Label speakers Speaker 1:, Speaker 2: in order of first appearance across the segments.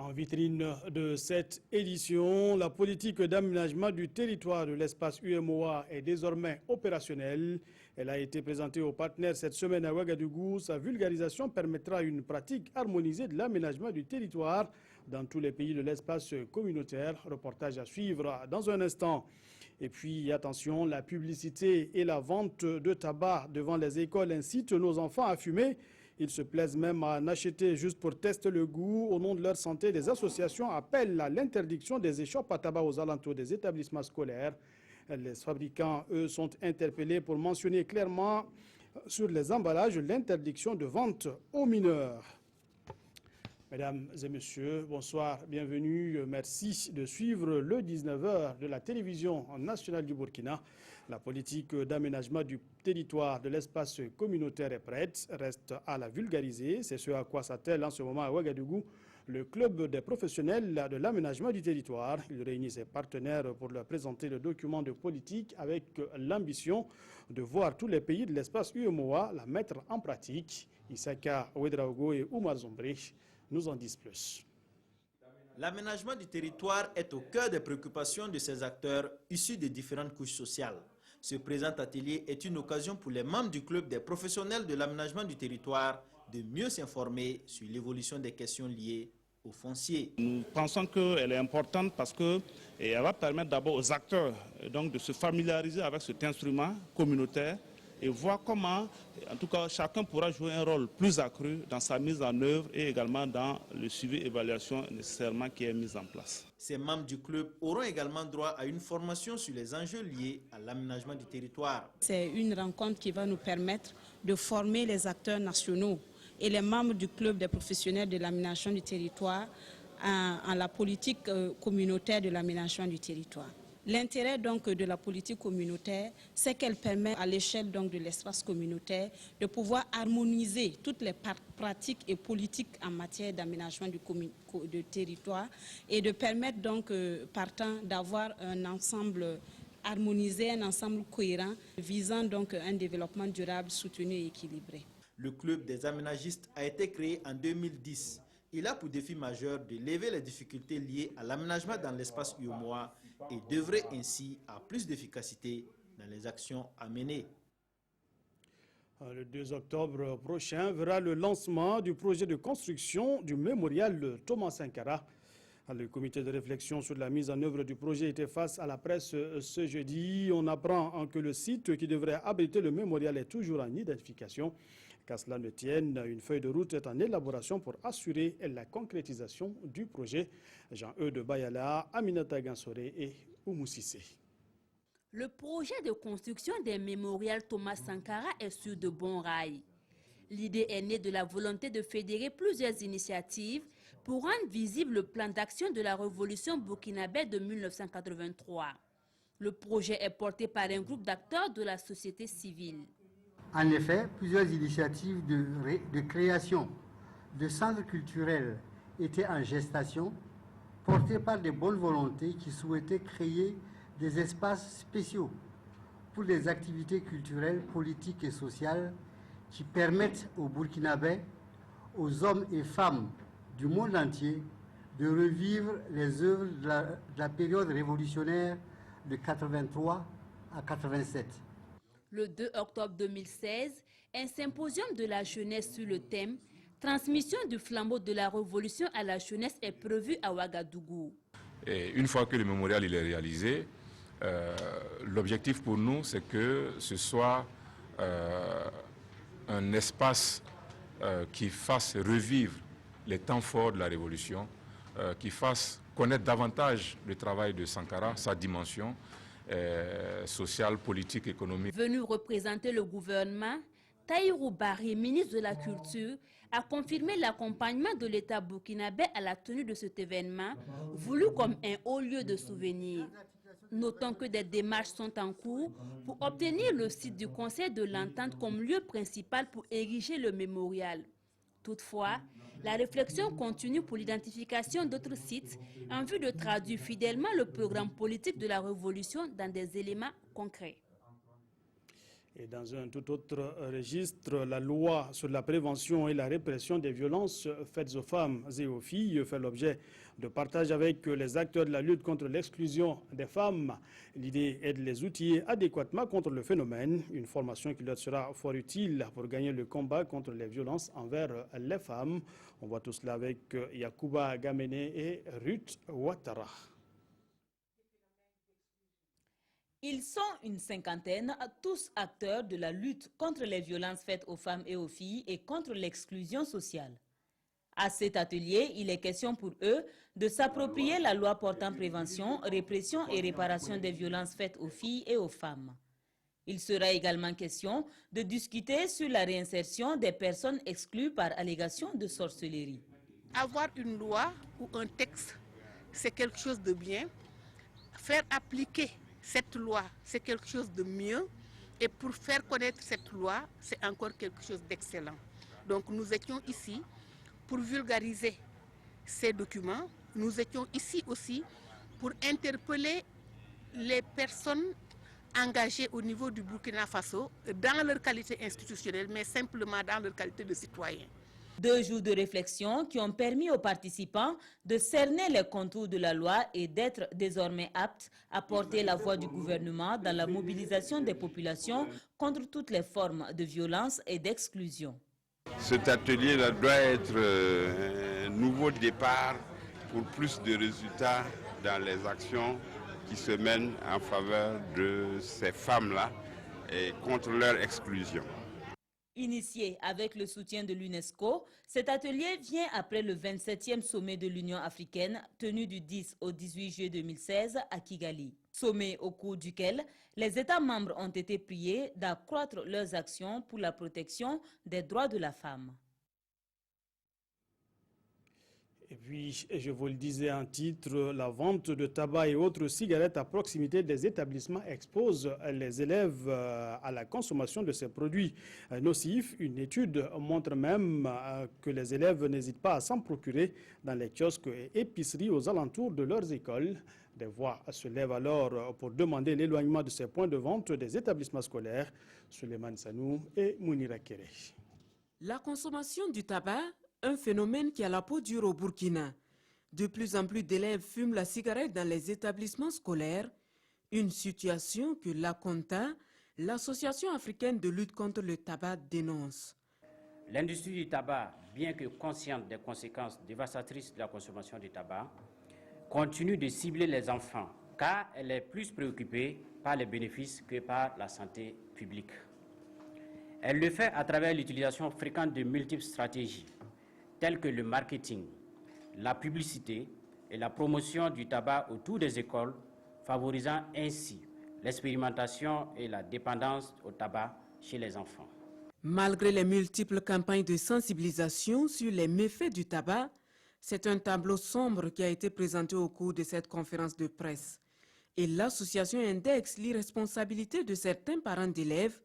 Speaker 1: En vitrine de cette édition, la politique d'aménagement du territoire de l'espace UMOA est désormais opérationnelle. Elle a été présentée aux partenaires cette semaine à Ouagadougou. Sa vulgarisation permettra une pratique harmonisée de l'aménagement du territoire dans tous les pays de l'espace communautaire. Reportage à suivre dans un instant. Et puis, attention, la publicité et la vente de tabac devant les écoles incitent nos enfants à fumer. Ils se plaisent même à en acheter juste pour tester le goût. Au nom de leur santé, des associations appellent à l'interdiction des échoppes à tabac aux alentours des établissements scolaires. Les fabricants, eux, sont interpellés pour mentionner clairement sur les emballages l'interdiction de vente aux mineurs. Mesdames et messieurs, bonsoir, bienvenue. Merci de suivre le 19h de la télévision nationale du Burkina. La politique d'aménagement du territoire de l'espace communautaire est prête, reste à la vulgariser. C'est ce à quoi s'attelle en ce moment à Ouagadougou le club des professionnels de l'aménagement du territoire. Il réunit ses partenaires pour leur présenter le document de politique avec l'ambition de voir tous les pays de l'espace UMOA la mettre en pratique. Isaka Ouedraogo et Oumar Zombré nous en disent plus.
Speaker 2: L'aménagement du territoire est au cœur des préoccupations de ces acteurs issus des différentes couches sociales. Ce présent atelier est une occasion pour les membres du club des professionnels de l'aménagement du territoire de mieux s'informer sur l'évolution des questions liées au foncier.
Speaker 3: Nous pensons qu'elle est importante parce qu'elle va permettre d'abord aux acteurs donc, de se familiariser avec cet instrument communautaire et voir comment, en tout cas, chacun pourra jouer un rôle plus accru dans sa mise en œuvre et également dans le suivi et évaluation nécessairement qui est mise en place.
Speaker 2: Ces membres du club auront également droit à une formation sur les enjeux liés à l'aménagement du territoire.
Speaker 4: C'est une rencontre qui va nous permettre de former les acteurs nationaux et les membres du club des professionnels de l'aménagement du territoire en la politique communautaire de l'aménagement du territoire. L'intérêt donc de la politique communautaire, c'est qu'elle permet à l'échelle donc de l'espace communautaire de pouvoir harmoniser toutes les pratiques et politiques en matière d'aménagement du territoire et de permettre donc partant d'avoir un ensemble harmonisé, un ensemble cohérent visant donc un développement durable, soutenu et équilibré.
Speaker 2: Le club des aménagistes a été créé en 2010. Il a pour défi majeur de lever les difficultés liées à l'aménagement dans l'espace UMOA et d'œuvrer ainsi à plus d'efficacité dans les actions à mener.
Speaker 1: Le 2 octobre prochain verra le lancement du projet de construction du mémorial Thomas Sankara. Le comité de réflexion sur la mise en œuvre du projet était face à la presse ce jeudi. On apprend que le site qui devrait abriter le mémorial est toujours en identification. Qu'à cela ne tienne, une feuille de route est en élaboration pour assurer la concrétisation du projet. Jean-Eudes Bayala, Aminata Gansoré et Oumou Sissé.
Speaker 5: Le projet de construction des mémorials Thomas Sankara est sur de bons rails. L'idée est née de la volonté de fédérer plusieurs initiatives pour rendre visible le plan d'action de la révolution burkinabé de 1983. Le projet est porté par un groupe d'acteurs de la société civile.
Speaker 6: En effet, plusieurs initiatives de création de centres culturels étaient en gestation, portées par des bonnes volontés qui souhaitaient créer des espaces spéciaux pour les activités culturelles, politiques et sociales qui permettent aux Burkinabés, aux hommes et femmes du monde entier de revivre les œuvres de la période révolutionnaire de 83 à 87.
Speaker 5: Le 2 octobre 2016, un symposium de la jeunesse sur le thème « Transmission du flambeau de la révolution à la jeunesse » est prévu à Ouagadougou.
Speaker 7: Et une fois que le mémorial est réalisé, l'objectif pour nous, c'est que ce soit un espace qui fasse revivre les temps forts de la révolution, qui fasse connaître davantage le travail de Sankara, sa dimension sociale, politique, économique.
Speaker 5: Venu représenter le gouvernement, Tahirou Barry, ministre de la Culture, a confirmé l'accompagnement de l'État burkinabé à la tenue de cet événement, voulu comme un haut lieu de souvenir. Notons que des démarches sont en cours pour obtenir le site du Conseil de l'Entente comme lieu principal pour ériger le mémorial. Toutefois, la réflexion continue pour l'identification d'autres sites en vue de traduire fidèlement le programme politique de la Révolution dans des éléments concrets.
Speaker 1: Et dans un tout autre registre, la loi sur la prévention et la répression des violences faites aux femmes et aux filles fait l'objet de partage avec les acteurs de la lutte contre l'exclusion des femmes. L'idée est de les outiller adéquatement contre le phénomène, une formation qui leur sera fort utile pour gagner le combat contre les violences envers les femmes. On voit tout cela avec Yacouba Gamene et Ruth Ouattara.
Speaker 8: Ils sont une cinquantaine, tous acteurs de la lutte contre les violences faites aux femmes et aux filles et contre l'exclusion sociale. À cet atelier, il est question pour eux de s'approprier la loi portant prévention, répression et réparation des violences faites aux filles et aux femmes. Il sera également question de discuter sur la réinsertion des personnes exclues par allégation de sorcellerie.
Speaker 9: Avoir une loi ou un texte, c'est quelque chose de bien. Faire appliquer cette loi, c'est quelque chose de mieux. Et pour faire connaître cette loi, c'est encore quelque chose d'excellent. Donc nous étions ici pour vulgariser ces documents. Nous étions ici aussi pour interpeller les personnes engagées au niveau du Burkina Faso dans leur qualité institutionnelle, mais simplement dans leur qualité de citoyens.
Speaker 8: 2 jours de réflexion qui ont permis aux participants de cerner les contours de la loi et d'être désormais aptes à porter la voix du gouvernement dans la mobilisation des populations contre toutes les formes de violence et d'exclusion.
Speaker 10: Cet atelier doit être un nouveau départ pour plus de résultats dans les actions qui se mènent en faveur de ces femmes-là et contre leur exclusion.
Speaker 8: Initié avec le soutien de l'UNESCO, cet atelier vient après le 27e sommet de l'Union africaine tenu du 10 au 18 juillet 2016 à Kigali. Sommet au cours duquel les États membres ont été priés d'accroître leurs actions pour la protection des droits de la femme.
Speaker 1: Et puis, je vous le disais en titre, la vente de tabac et autres cigarettes à proximité des établissements expose les élèves à la consommation de ces produits nocifs. Une étude montre même que les élèves n'hésitent pas à s'en procurer dans les kiosques et épiceries aux alentours de leurs écoles. Des voix se lèvent alors pour demander l'éloignement de ces points de vente des établissements scolaires. Suleiman Sanou et Mounira Kéré.
Speaker 11: La consommation du tabac, un phénomène qui a la peau dure au Burkina. De plus en plus d'élèves fument la cigarette dans les établissements scolaires, une situation que l'ACONTA, l'Association africaine de lutte contre le tabac, dénonce.
Speaker 12: L'industrie du tabac, bien que consciente des conséquences dévastatrices de la consommation du tabac, continue de cibler les enfants car elle est plus préoccupée par les bénéfices que par la santé publique. Elle le fait à travers l'utilisation fréquente de multiples stratégies, telles que le marketing, la publicité et la promotion du tabac autour des écoles, favorisant ainsi l'expérimentation et la dépendance au tabac chez les enfants.
Speaker 11: Malgré les multiples campagnes de sensibilisation sur les méfaits du tabac, c'est un tableau sombre qui a été présenté au cours de cette conférence de presse. Et l'association indexe l'irresponsabilité de certains parents d'élèves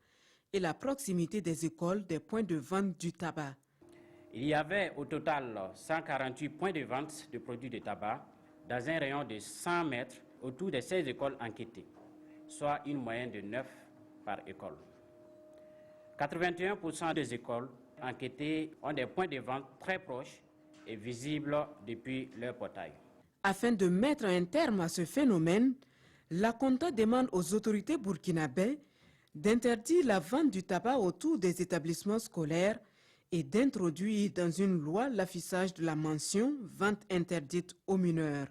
Speaker 11: et la proximité des écoles des points de vente du tabac.
Speaker 12: Il y avait au total 148 points de vente de produits de tabac dans un rayon de 100 mètres autour des 16 écoles enquêtées, soit une moyenne de 9 par école. 81% des écoles enquêtées ont des points de vente très proches et visibles depuis leur portail.
Speaker 11: Afin de mettre un terme à ce phénomène, l'ACONTA demande aux autorités burkinabées d'interdire la vente du tabac autour des établissements scolaires et d'introduire dans une loi l'affichage de la mention « vente interdite aux mineurs ».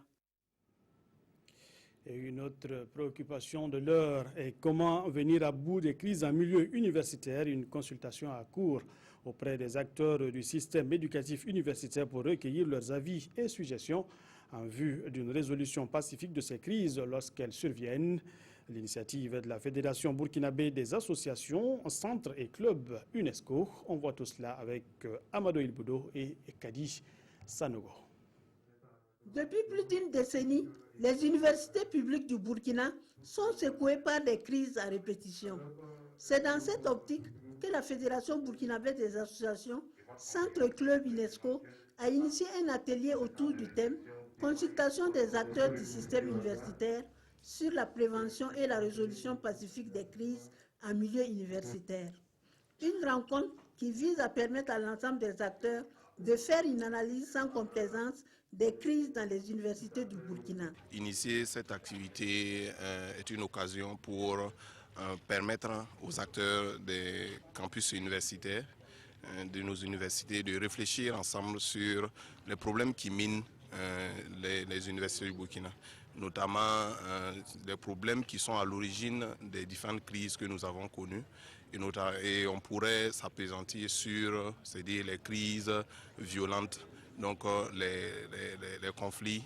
Speaker 1: Et une autre préoccupation de l'heure est comment venir à bout des crises en milieu universitaire. Une consultation à court auprès des acteurs du système éducatif universitaire pour recueillir leurs avis et suggestions en vue d'une résolution pacifique de ces crises lorsqu'elles surviennent. L'initiative est de la Fédération burkinabé des associations, centres et clubs UNESCO. On voit tout cela avec Amadou Ilboudo et Kadi Sanogo.
Speaker 13: Depuis plus d'une décennie, les universités publiques du Burkina sont secouées par des crises à répétition. C'est dans cette optique que la Fédération burkinabé des associations, centres et clubs UNESCO, a initié un atelier autour du thème « Consultation des acteurs du système universitaire » sur la prévention et la résolution pacifique des crises en milieu universitaire. Une rencontre qui vise à permettre à l'ensemble des acteurs de faire une analyse sans complaisance des crises dans les universités du Burkina.
Speaker 14: Initier cette activité est une occasion pour permettre aux acteurs des campus universitaires, de nos universités, de réfléchir ensemble sur les problèmes qui minent les universités du Burkina, notamment les problèmes qui sont à l'origine des différentes crises que nous avons connues. Et on pourrait s'appesantir sur, c'est-à-dire les crises violentes, donc les conflits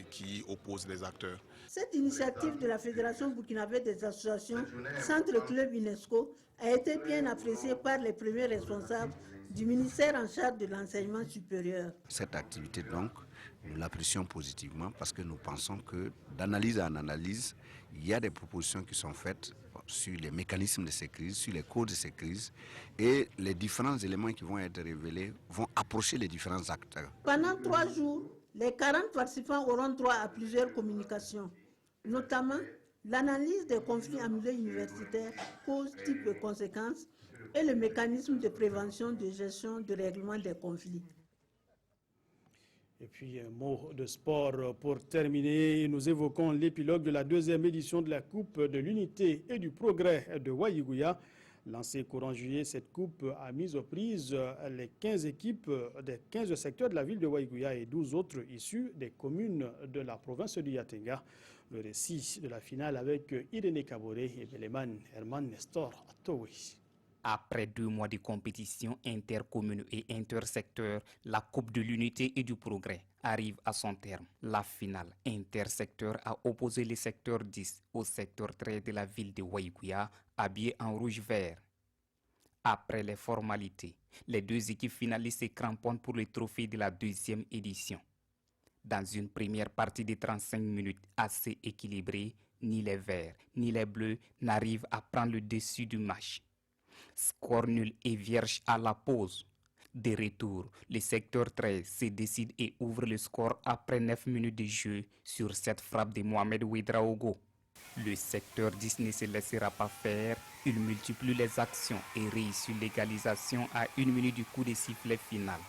Speaker 14: qui opposent les acteurs.
Speaker 13: Cette initiative de la Fédération burkinabé des associations Centre Club UNESCO a été bien appréciée par les premiers responsables du ministère en charge de l'enseignement supérieur.
Speaker 15: Cette activité, donc, nous l'apprécions positivement parce que nous pensons que d'analyse en analyse, il y a des propositions qui sont faites sur les mécanismes de ces crises, sur les causes de ces crises, et les différents éléments qui vont être révélés vont approcher les différents acteurs.
Speaker 13: Pendant 3 jours, les 40 participants auront droit à plusieurs communications, notamment l'analyse des conflits en milieu universitaire, causes, types et conséquences, et le mécanisme de prévention, de gestion, de règlement des conflits.
Speaker 1: Et puis un mot de sport pour terminer. Nous évoquons l'épilogue de la 2e édition de la Coupe de l'Unité et du Progrès de Waïgouya. Lancée courant juillet, cette coupe a mis aux prises les 15 équipes des 15 secteurs de la ville de Waïgouya et 12 autres issus des communes de la province du Yatenga. Le récit de la finale avec Irénée Kaboré et Beleman Herman Nestor Atoui.
Speaker 16: Après 2 mois de compétition intercommune et intersecteur, la Coupe de l'Unité et du Progrès arrive à son terme. La finale intersecteur a opposé le secteur 10 au secteur 13 de la ville de Waïgouya, habillé en rouge-vert. Après les formalités, les 2 équipes finalistes se cramponnent pour le trophée de la 2e édition. Dans une première partie de 35 minutes assez équilibrée, ni les verts ni les bleus n'arrivent à prendre le dessus du match. Score nul et vierge à la pause. De retour, le secteur 13 se décide et ouvre le score après 9 minutes de jeu sur cette frappe de Mohamed Ouedraogo. Le secteur 10 ne se laissera pas faire, il multiplie les actions et réussit l'égalisation à 1 minute du coup de sifflet final.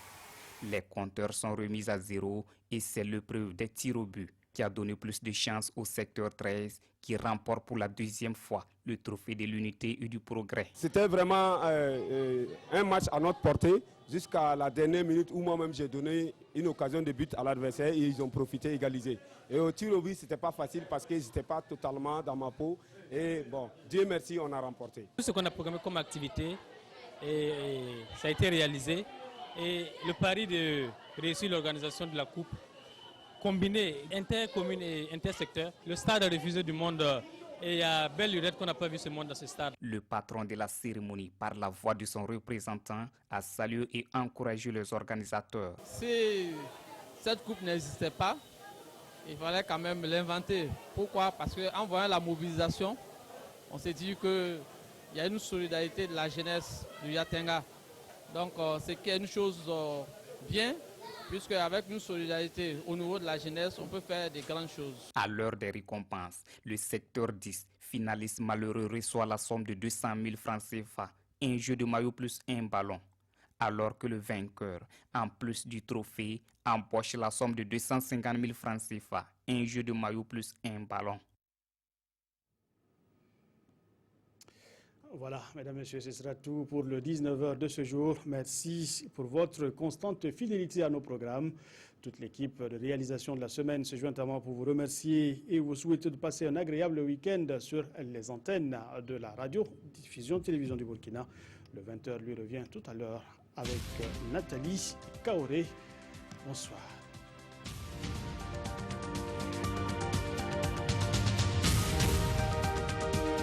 Speaker 16: Les compteurs sont remis à 0 et c'est l'épreuve des tirs au but qui a donné plus de chance au secteur 13 qui remporte pour la 2e fois le trophée de l'Unité et du Progrès.
Speaker 17: C'était vraiment un match à notre portée jusqu'à la dernière minute où moi-même j'ai donné une occasion de but à l'adversaire et ils ont profité égaliser. Et au tir au but, c'était pas facile parce que j'étais pas totalement dans ma peau. Et bon, Dieu merci, on a remporté.
Speaker 18: Tout ce qu'on a programmé comme activité, ça a été réalisé. Et le pari de réussir l'organisation de la Coupe, combiné intercommune et intersecteur, le stade a refusé du monde et il y a belle lurette qu'on n'a pas vu ce monde dans ce stade.
Speaker 16: Le patron de la cérémonie, par la voix de son représentant, a salué et encouragé les organisateurs.
Speaker 19: Si cette coupe n'existait pas, il fallait quand même l'inventer. Pourquoi? Parce qu'en voyant la mobilisation, on s'est dit qu'il y a une solidarité de la jeunesse du Yatenga. Donc c'est qu'il y a une chose bien, puisque avec une solidarité au niveau de la jeunesse, on peut faire des grandes choses.
Speaker 16: À l'heure des récompenses, le secteur 10, finaliste malheureux, reçoit la somme de 200 000 francs CFA, un jeu de maillot plus un ballon. Alors que le vainqueur, en plus du trophée, empoche la somme de 250 000 francs CFA, un jeu de maillot plus un ballon.
Speaker 1: Voilà, mesdames, messieurs, ce sera tout pour le 19h de ce jour. Merci pour votre constante fidélité à nos programmes. Toute l'équipe de réalisation de la semaine se joint à moi pour vous remercier et vous souhaiter de passer un agréable week-end sur les antennes de la radio-diffusion télévision du Burkina. Le 20h lui revient tout à l'heure avec Nathalie Kaoré. Bonsoir.